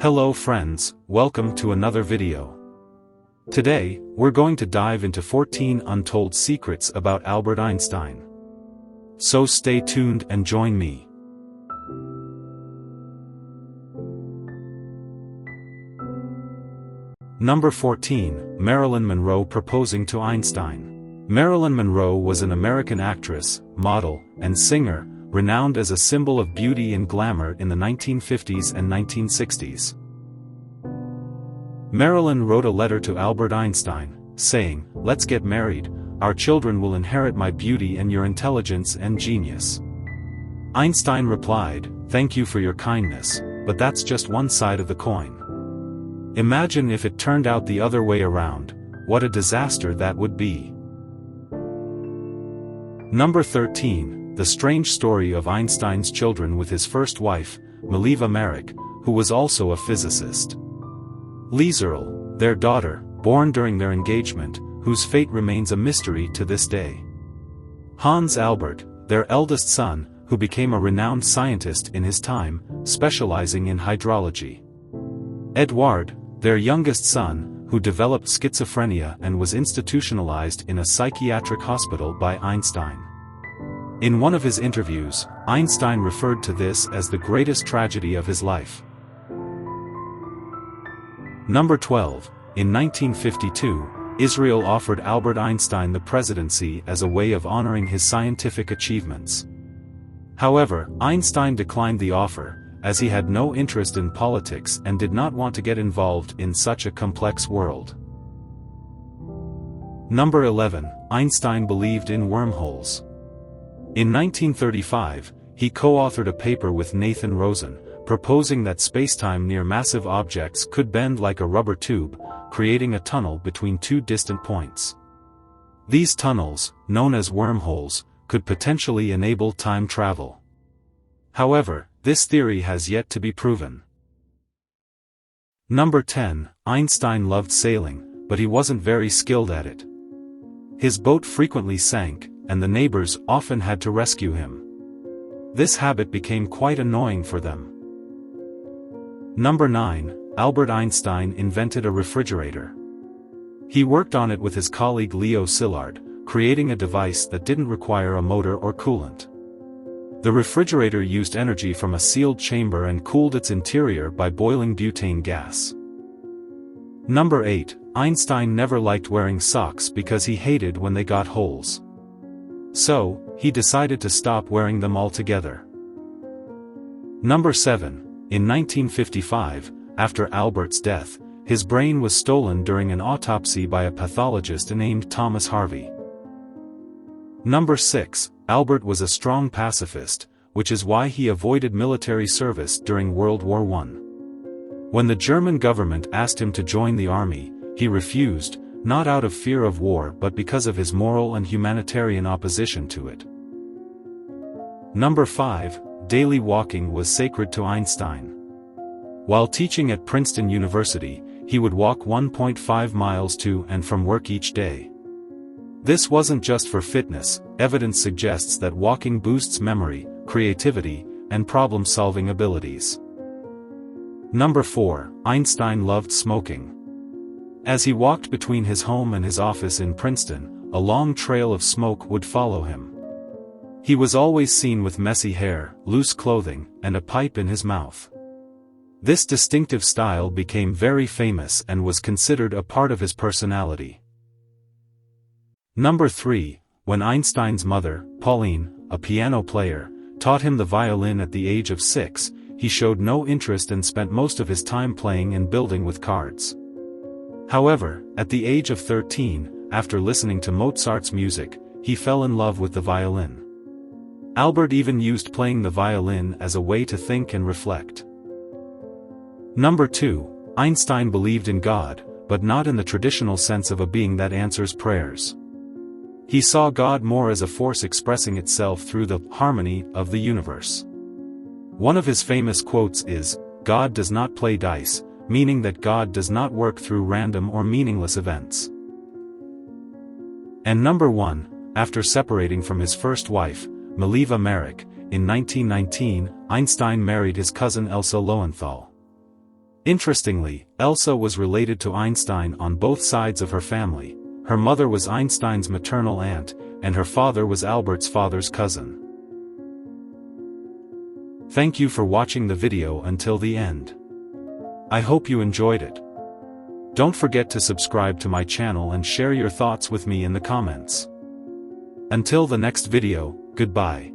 Hello friends, welcome to another video. Today, we're going to dive into 14 untold secrets about Albert Einstein. So stay tuned and join me. Number 14, Marilyn Monroe proposing to Einstein. Marilyn Monroe was an American actress, model, and singer, renowned as a symbol of beauty and glamour in the 1950s and 1960s. Marilyn wrote a letter to Albert Einstein, saying, "Let's get married, our children will inherit my beauty and your intelligence and genius." Einstein replied, "Thank you for your kindness, but that's just one side of the coin. Imagine if it turned out the other way around, what a disaster that would be." Number 13, the strange story of Einstein's children with his first wife, Mileva Maric, who was also a physicist. Lieserl, their daughter, born during their engagement, whose fate remains a mystery to this day. Hans Albert, their eldest son, who became a renowned scientist in his time, specializing in hydrology. Edouard, their youngest son, who developed schizophrenia and was institutionalized in a psychiatric hospital by Einstein. In one of his interviews, Einstein referred to this as the greatest tragedy of his life. Number 12, in 1952, Israel offered Albert Einstein the presidency as a way of honoring his scientific achievements. However, Einstein declined the offer, as he had no interest in politics and did not want to get involved in such a complex world. Number 11, Einstein believed in wormholes. In 1935, he co-authored a paper with Nathan Rosen, proposing that spacetime near massive objects could bend like a rubber tube, creating a tunnel between two distant points. These tunnels, known as wormholes, could potentially enable time travel. However, this theory has yet to be proven. Number 10, Einstein loved sailing, but he wasn't very skilled at it. His boat frequently sank, and the neighbors often had to rescue him. This habit became quite annoying for them. Number 9, Albert Einstein invented a refrigerator. He worked on it with his colleague Leo Szilard, creating a device that didn't require a motor or coolant. The refrigerator used energy from a sealed chamber and cooled its interior by boiling butane gas. Number 8, Einstein never liked wearing socks because he hated when they got holes. So, he decided to stop wearing them altogether. Number 7, in 1955, after Albert's death, his brain was stolen during an autopsy by a pathologist named Thomas Harvey. Number 6, Albert was a strong pacifist, which is why he avoided military service during World War I. When the German government asked him to join the army, he refused, not out of fear of war but because of his moral and humanitarian opposition to it. Number 5, daily walking was sacred to Einstein. While teaching at Princeton University, he would walk 1.5 miles to and from work each day. This wasn't just for fitness, evidence suggests that walking boosts memory, creativity, and problem-solving abilities. Number 4, Einstein loved smoking. As he walked between his home and his office in Princeton, a long trail of smoke would follow him. He was always seen with messy hair, loose clothing, and a pipe in his mouth. This distinctive style became very famous and was considered a part of his personality. Number 3, when Einstein's mother, Pauline, a piano player, taught him the violin at the age of 6, he showed no interest and spent most of his time playing and building with cards. However, at the age of 13, after listening to Mozart's music, he fell in love with the violin. Albert even used playing the violin as a way to think and reflect. Number 2, Einstein believed in God, but not in the traditional sense of a being that answers prayers. He saw God more as a force expressing itself through the harmony of the universe. One of his famous quotes is, "God does not play dice," meaning that God does not work through random or meaningless events. And number 1, after separating from his first wife, Mileva Maric, in 1919, Einstein married his cousin Elsa Lowenthal. Interestingly, Elsa was related to Einstein on both sides of her family. Her mother was Einstein's maternal aunt, and her father was Albert's father's cousin. Thank you for watching the video until the end. I hope you enjoyed it. Don't forget to subscribe to my channel and share your thoughts with me in the comments. Until the next video, goodbye.